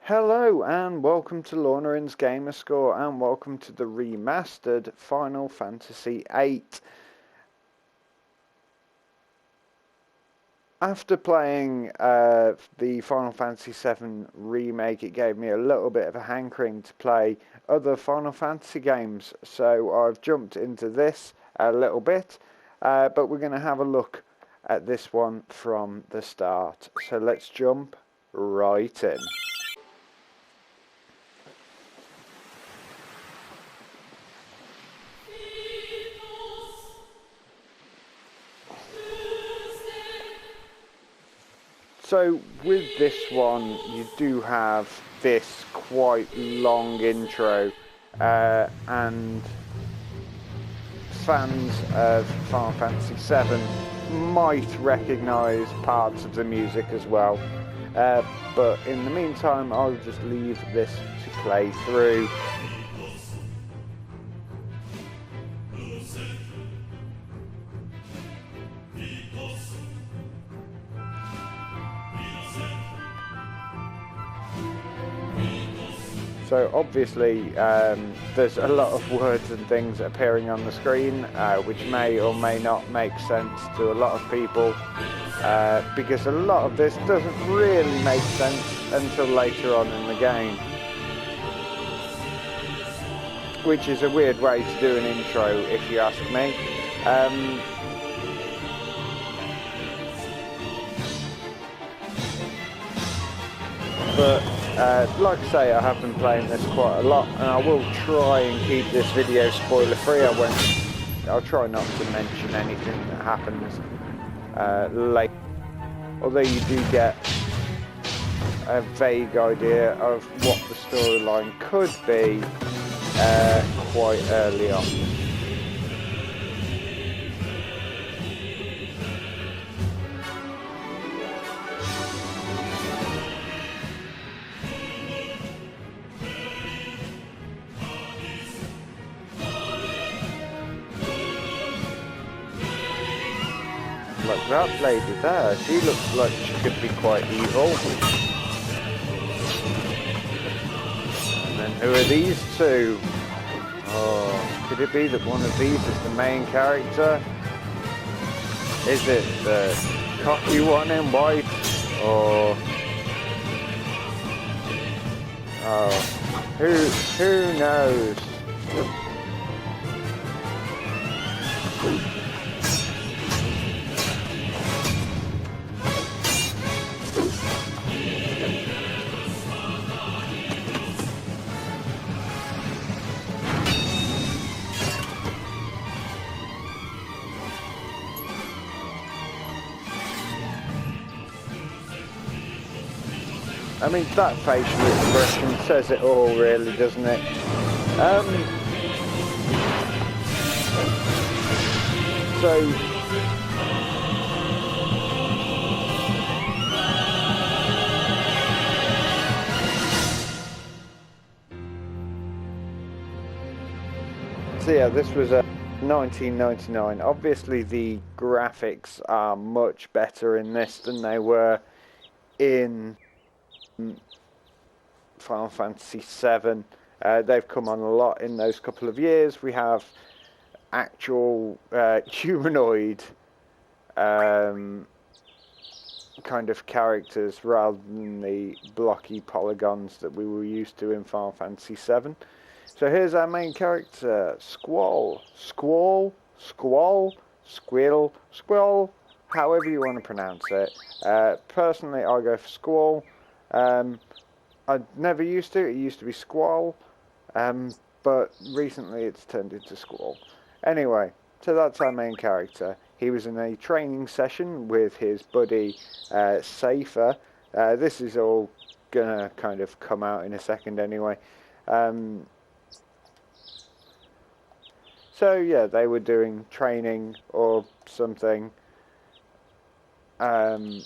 Hello and welcome to Launerin's Gamerscore and welcome to the remastered Final Fantasy VIII. After playing the Final Fantasy VII remake, it gave me a little bit of a hankering to play other Final Fantasy games, so I've jumped into this a little bit, but we're going to have a look at this one from the start. So let's jump right in. So with this one, you do have this quite long intro, and fans of Final Fantasy VII might recognise parts of the music as well. But in the meantime, I'll just leave this to play through. So obviously there's a lot of words and things appearing on the screen, which may or may not make sense to a lot of people, because a lot of this doesn't really make sense until later on in the game, which is a weird way to do an intro if you ask me. But like I say, I have been playing this quite a lot, and I will try and keep this video spoiler free. I'll try not to mention anything that happens late, although you do get a vague idea of what the storyline could be quite early on. Like that lady there, she looks like she could be quite evil. And then who are these two? Oh, could it be that one of these is the main character? Is it the cocky one in white? Or... oh, who knows? I mean, that facial expression says it all, really, doesn't it? So yeah, this was 1999. Obviously, the graphics are much better in this than they were in Final Fantasy VII. They've come on a lot in those couple of years. We have actual humanoid kind of characters rather than the blocky polygons that we were used to in Final Fantasy VII. So here's our main character, Squall, Squill, however you want to pronounce it. Personally, I go for Squall. I never used to. It used to be Squall, but recently it's turned into Squall. Anyway, so that's our main character. He was in a training session with his buddy Safer. This is all gonna kind of come out in a second anyway. So yeah, they were doing training or something, and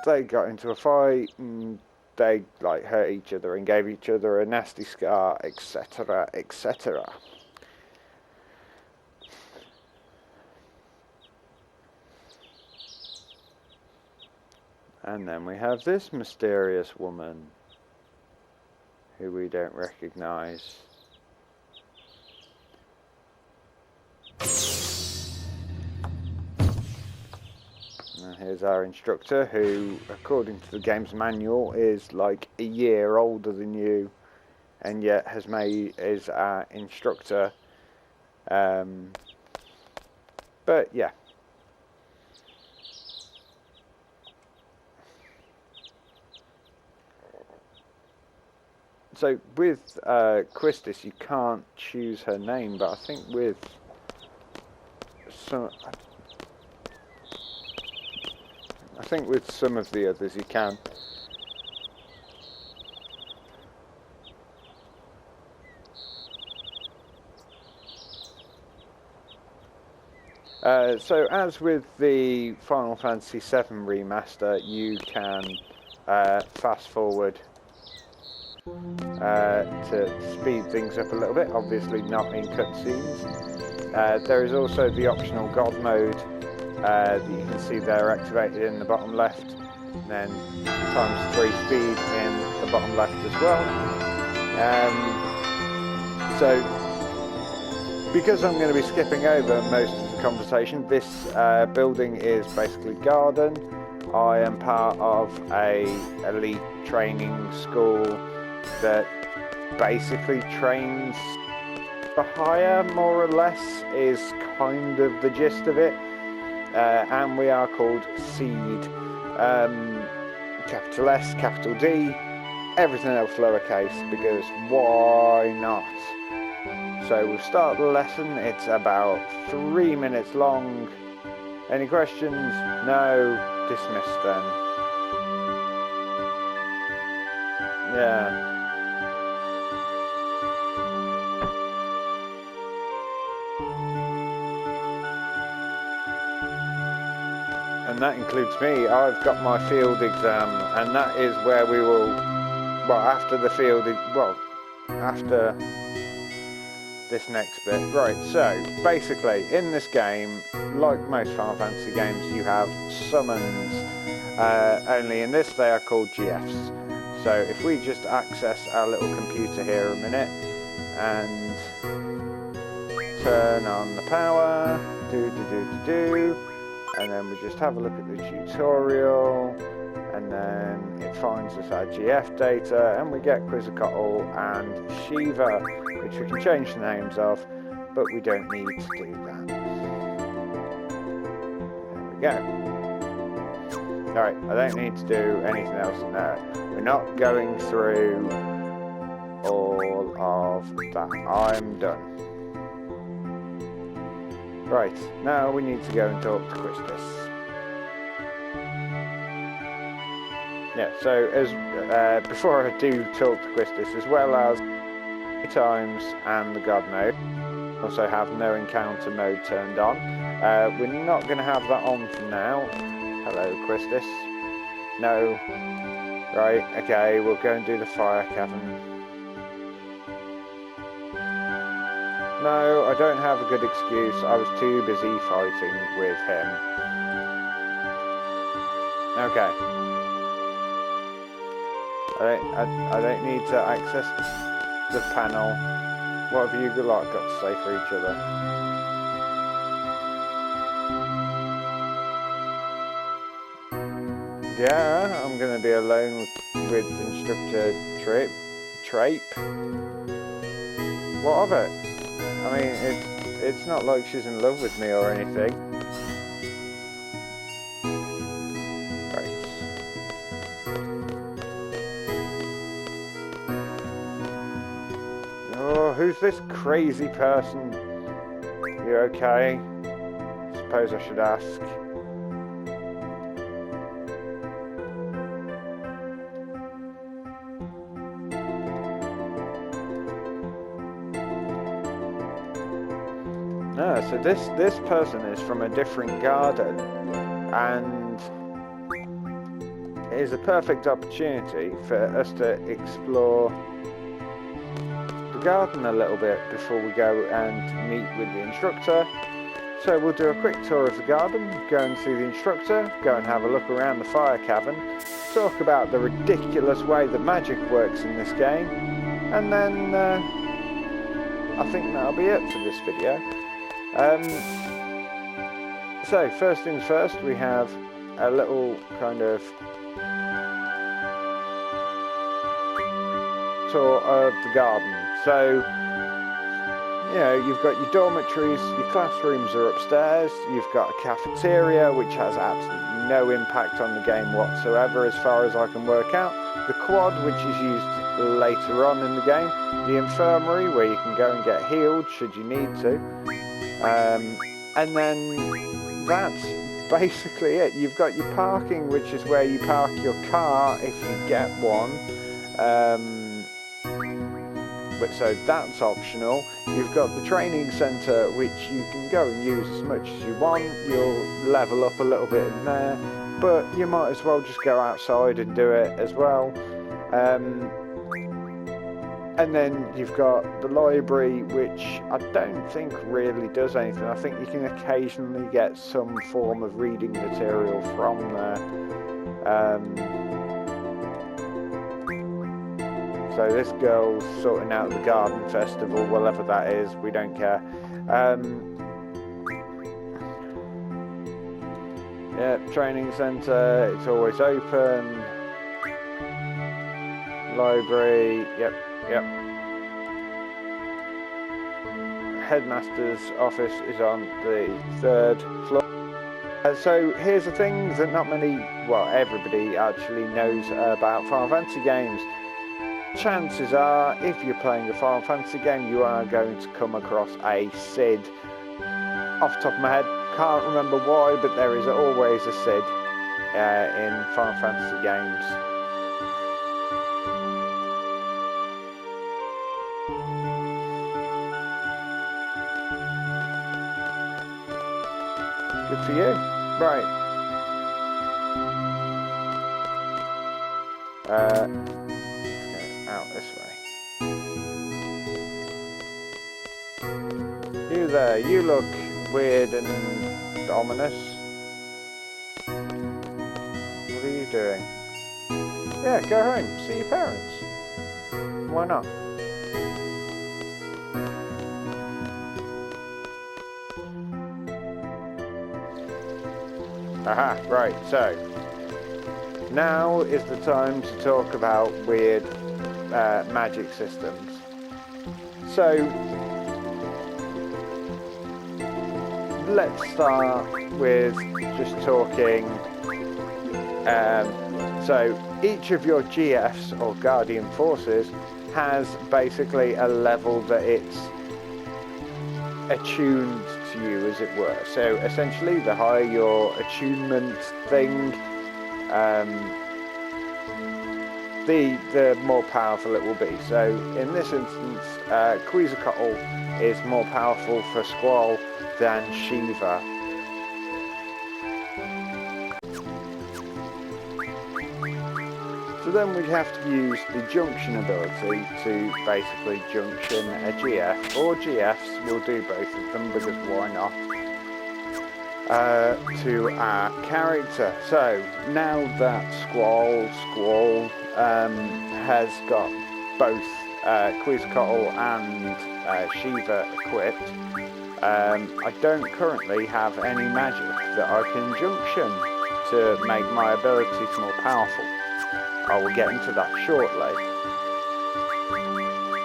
they got into a fight, and they like hurt each other and gave each other a nasty scar, etc., etc. And then we have this mysterious woman who we don't recognise. And here's our instructor, who, according to the game's manual, is like a year older than you, and yet is our instructor. But yeah. So with Quistis, you can't choose her name, but I think with some of the others you can. So as with the Final Fantasy VII remaster, you can fast forward to speed things up a little bit, obviously not in cutscenes. There is also the optional God mode that you can see there activated in the bottom left, and then ×3 speed in the bottom left as well. So because I'm going to be skipping over most of the conversation, this building is basically garden. I am part of a elite training school that basically trains for hire, more or less, is kind of the gist of it. And we are called Seed. Capital S, capital D, everything else lowercase, because why not? So we'll start the lesson. It's about 3 minutes long. Any questions? No. Dismissed then. Yeah. And that includes me. I've got my field exam, and that is where we will, well, after the field, after this next bit. Right, so basically in this game, like most Final Fantasy games, you have summons, only in this they are called GFs. So if we just access our little computer here a minute and turn on the power, and then we just have a look at the tutorial, and then it finds us our GF data, and we get Quetzalcoatl and Shiva, which we can change the names of, but we don't need to do that. There we go. Alright, I don't need to do anything else in there. We're not going through all of that. I'm done. Right, now we need to go and talk to Quistis. Yeah, so as before I do talk to Quistis, as well as times and the God mode, also have no encounter mode turned on. We're not going to have that on for now. Hello, Quistis. No. Right, okay, we'll go and do the fire cavern. No, I don't have a good excuse. I was too busy fighting with him. Okay. I don't need to access the panel. What have you lot got to say for each other? Yeah, I'm going to be alone with Instructor Trape. What of it? I mean, it's not like she's in love with me or anything. Right. Oh, who's this crazy person? You okay? Suppose I should ask. No, so this person is from a different garden, and it is a perfect opportunity for us to explore the garden a little bit before we go and meet with the instructor, So we'll do a quick tour of the garden, go and see the instructor, go and have a look around the fire cavern, talk about the ridiculous way that magic works in this game, and then I think that'll be it for this video. So first things first, we have a little kind of tour of the garden. So, you know, you've got your dormitories, your classrooms are upstairs, you've got a cafeteria which has absolutely no impact on the game whatsoever as far as I can work out, the quad which is used later on in the game, the infirmary where you can go and get healed should you need to, and then that's basically it. You've got your parking, which is where you park your car if you get one, but so that's optional. You've got the training centre, which you can go and use as much as you want. You'll level up a little bit in there, but you might as well just go outside and do it as well. And then you've got the library, which I don't think really does anything. I think you can occasionally get some form of reading material from there. So this girl's sorting out the garden festival, whatever that is, we don't care. Yeah, training centre, it's always open. Library, yep. Headmaster's office is on the 3rd floor. So here's the thing that not many, well, everybody actually knows about Final Fantasy games. Chances are, if you're playing a Final Fantasy game, you are going to come across a Cid. Off the top of my head, can't remember why, but there is always a Cid in Final Fantasy games. Good for you. Right. Out this way. You there, you look weird and ominous. What are you doing? Yeah, go home, see your parents. Why not? Aha, right, so now is the time to talk about weird magic systems. So let's start with just talking, so each of your GFs or Guardian Forces has basically a level that it's attuned to you, as it were. So essentially the higher your attunement thing, the more powerful it will be. So in this instance, Quetzalcoatl is more powerful for Squall than Shiva. So then we have to use the junction ability to basically junction a GF, or GFs, we'll do both of them because why not, to our character. So now that Squall has got both Quetzalcoatl and Shiva equipped, I don't currently have any magic that I can junction to make my abilities more powerful. I will get into that shortly.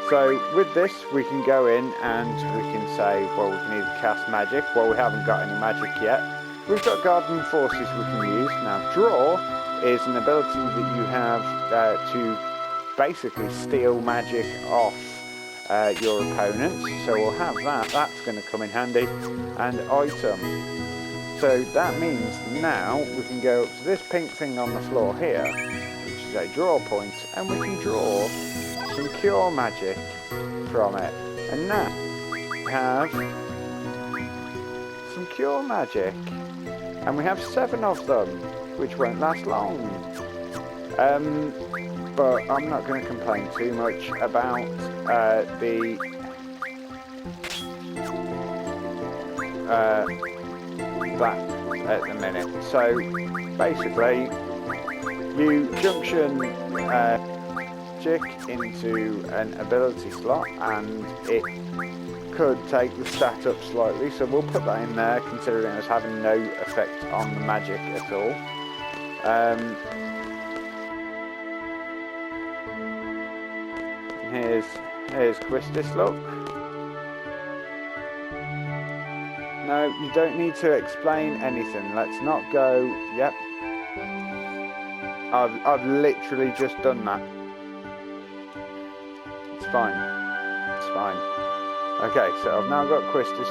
So with this we can go in and we can say, well, we can either cast magic, well, we haven't got any magic yet. We've got Guardian Forces we can use. Now draw is an ability that you have to basically steal magic off your opponents, so we'll have that, that's going to come in handy. And item, so that means now we can go up to this pink thing on the floor here, which is a draw point, and we can draw some cure magic from it. And now we have some cure magic, and we have 7 of them, which won't last long. But I'm not going to complain too much about that at the minute. So basically, you junction magic into an ability slot, and it could take the stat up slightly. So we'll put that in there, considering it's having no effect on the magic at all. Here's Quistis, look. No, you don't need to explain anything. Let's not go. Yep. I've literally just done that. It's fine. It's fine. Okay, so I've now got Quistis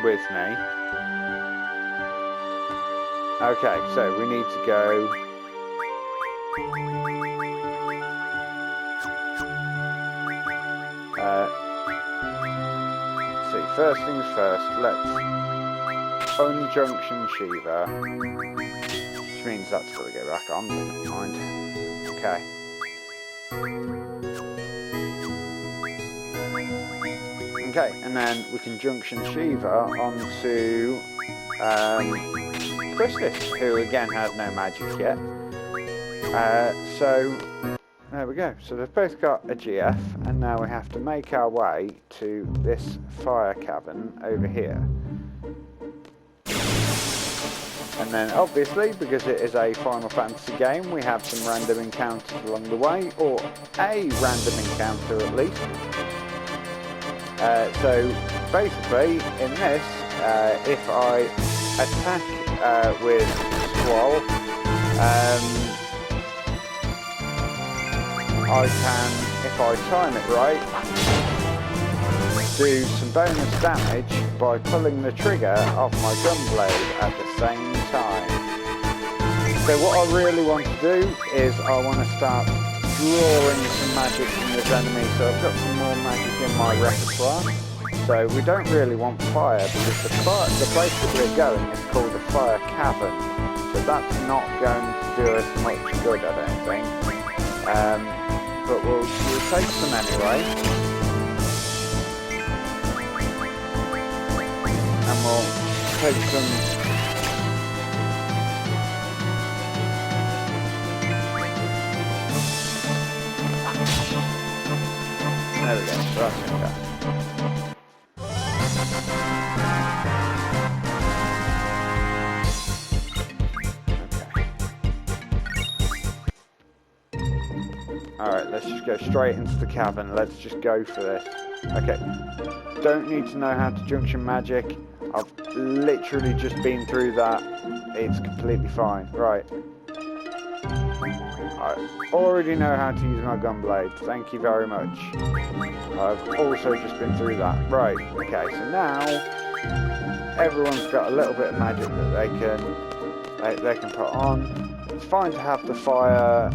with me. Okay, so we need to go. See, first things first, let's unjunction Shiva, which means that's got to go back on, never mind. Okay. Okay, and then we can junction Shiva onto Quistis, who again has no magic yet. So there we go. So they've both got a GF, and now we have to make our way to this fire cavern over here. And then obviously, because it is a Final Fantasy game, we have some random encounters along the way, or a random encounter at least. So basically, in this, if I attack with Squall, I can, if I time it right, do some bonus damage by pulling the trigger off my gunblade at the same time. So what I really want to do is I want to start drawing some magic from this enemy. So I've got some more magic in my repertoire. So we don't really want fire, because the place that we're going is called the Fire Cavern. So that's not going to do us much good, I don't think. But we'll take some anyway. And we'll take some. There we go, so that's okay. Alright, let's just go straight into the cavern. Let's just go for this. Okay. Don't need to know how to junction magic. I've literally just been through that. It's completely fine. Right. I already know how to use my gunblade. Thank you very much. I've also just been through that. Right. Okay, so now everyone's got a little bit of magic that they can put on. It's fine to have the fire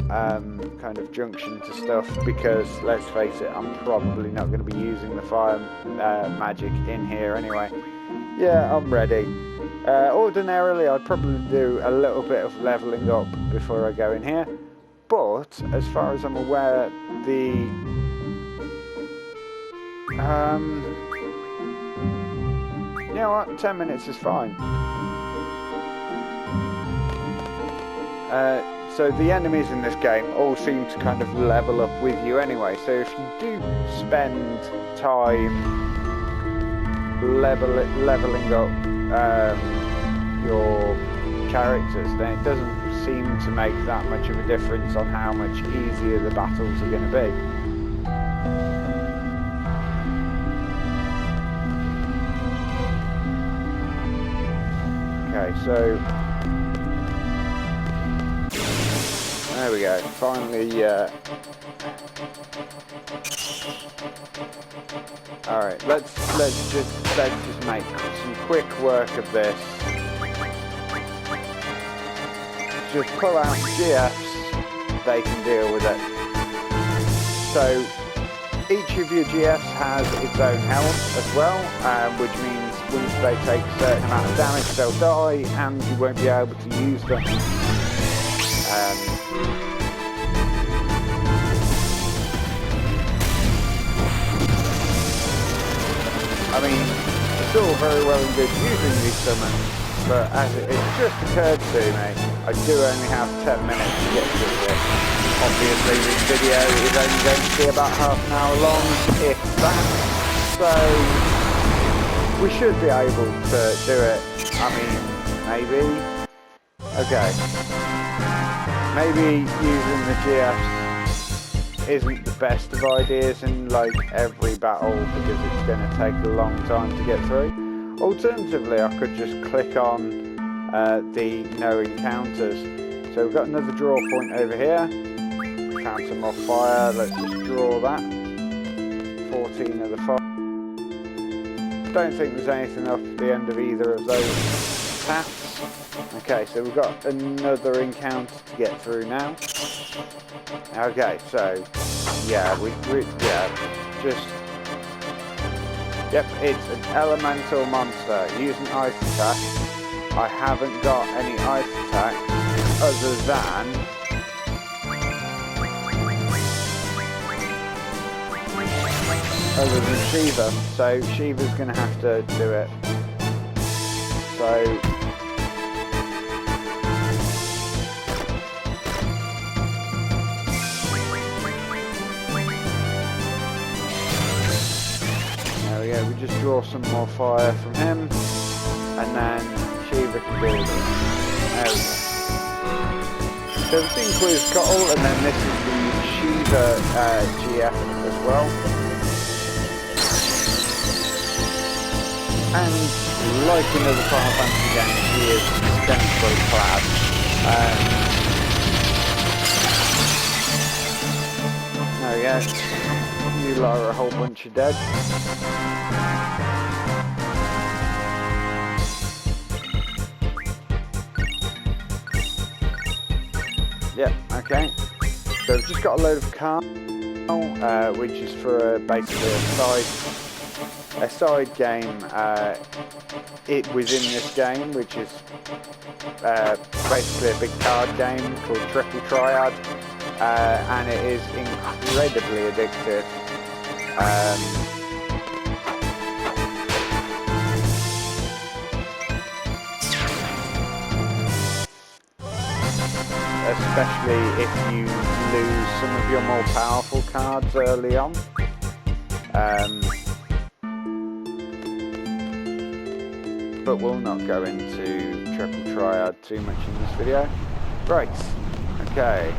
kind of junction to stuff, because let's face it, I'm probably not going to be using the fire magic in here anyway. Yeah, I'm ready. Ordinarily I'd probably do a little bit of leveling up before I go in here, but as far as I'm aware, the you know what, 10 minutes is fine. So the enemies in this game all seem to kind of level up with you anyway, so if you do spend time leveling up your characters, then it doesn't seem to make that much of a difference on how much easier the battles are going to be. Okay, so there we go. Finally, all right. Let's just make some quick work of this. Just pull out GFs. They can deal with it. So each of your GFs has its own health as well, which means once they take a certain amount of damage, they'll die, and you won't be able to use them. I mean, still very well and good using these summons, but as it just occurred to me, I do only have 10 minutes to get through this. Obviously this video is only going to be about half an hour long, if that, so we should be able to do it. I mean, maybe. Okay. Maybe using the GFs isn't the best of ideas in like every battle because it's going to take a long time to get through. Alternatively, I could just click on the no encounters. So we've got another draw point over here. Found some more fire. Let's just draw that. 14 of the fire. Don't think there's anything off the end of either of those paths. Okay, so we've got another encounter to get through now. Okay, so yeah, just yep, it's an elemental monster. Use an ice attack. I haven't got any ice attacks other than Shiva, so Shiva's going to have to do it. So there we go, we just draw some more fire from him, and then Shiva can do it. There we go. So the thing with Cottle, and then this is the Shiva GF as well. And like in other Final Fantasy games, she is scantily clad. There we go. You lot are a whole bunch of dead. Yeah, okay. So we've just got a load of cards, which is for basically a side game within this game, which is basically a big card game called Triple Triad, and it is incredibly addictive. Especially if you lose some of your more powerful cards early on. But we'll not go into Triple Triad too much in this video. Right, okay.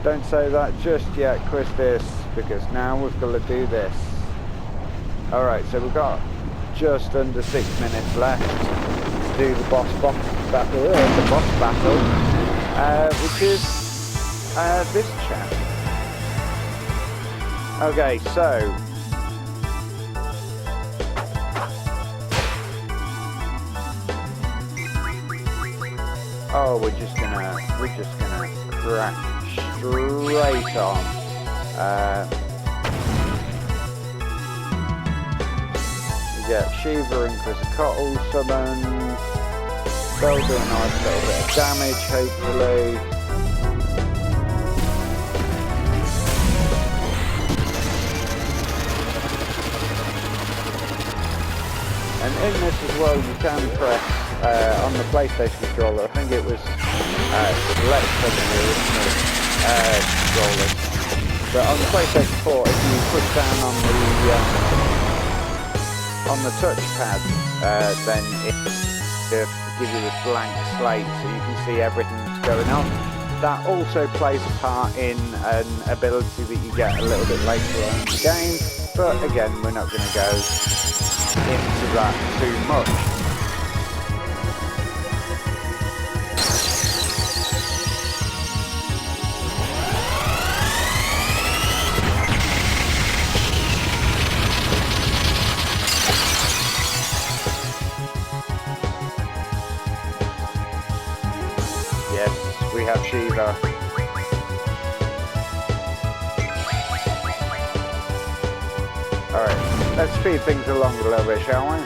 Don't say that just yet, Christis, because now we've got to do this. Alright, so we've got just under 6 minutes left to do the boss battle, which is this chap. Okay, so oh, we're just gonna crack straight on. We get Shiva and Quetzalcoatl summoned. They'll do a nice little bit of damage, hopefully. And in this as well, you can press on the PlayStation controller. I think it was select from the original controllers. But on the PlayStation 4, if you push down on the touchpad, then it will give you this blank slate so you can see everything that's going on. That also plays a part in an ability that you get a little bit later on in the game, but again, we're not going to go into that too much. Yes, we have Shiva. Alright, let's speed things along a little bit, shall we?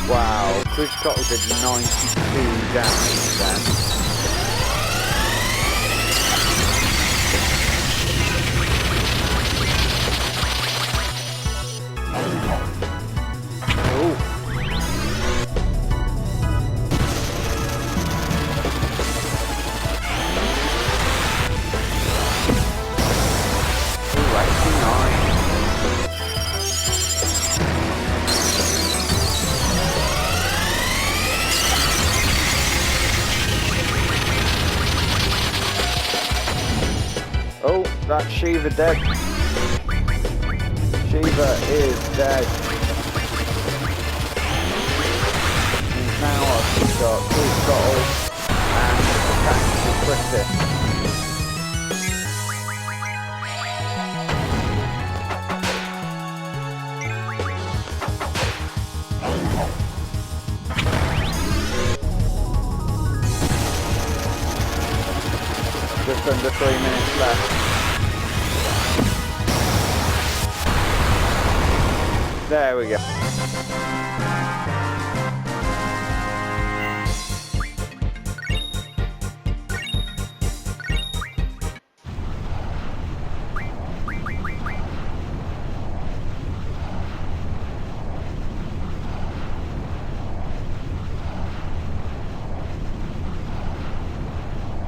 Wow. Critical did 92 damage then. Oh, that's Shiva dead. Shiva is dead. And now I've just got two scuttles and tactical critic. Just under 3 minutes left. There we go.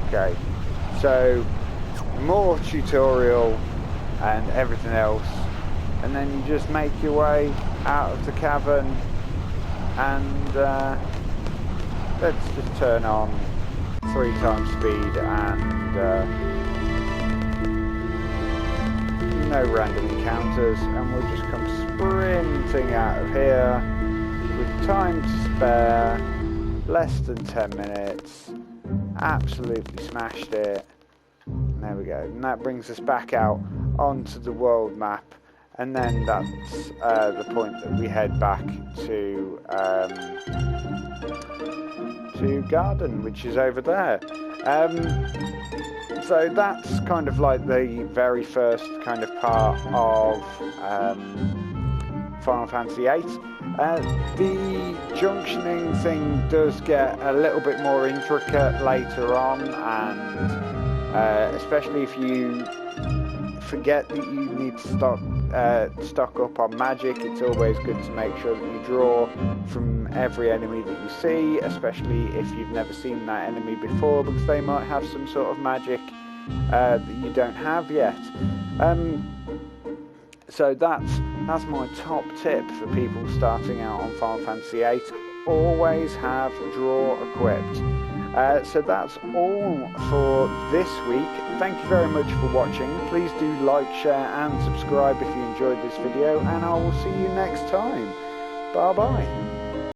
Okay. So, more tutorial and everything else, and then you just make your way out of the cavern, and let's just turn on 3 times speed and no random encounters, and we'll just come sprinting out of here with time to spare, less than 10 minutes. Absolutely smashed it. There we go, and that brings us back out onto the world map, and then that's the point that we head back to Garden, which is over there. So that's kind of like the very first kind of part of Final Fantasy VIII. The junctioning thing does get a little bit more intricate later on, and especially if you forget that you need to stock up on magic, it's always good to make sure that you draw from every enemy that you see, especially if you've never seen that enemy before, because they might have some sort of magic that you don't have yet. So that's my top tip for people starting out on Final Fantasy VIII. Always have draw equipped. So that's all for this week. Thank you very much for watching. Please do like, share and subscribe if you enjoyed this video, and I will see you next time. Bye bye.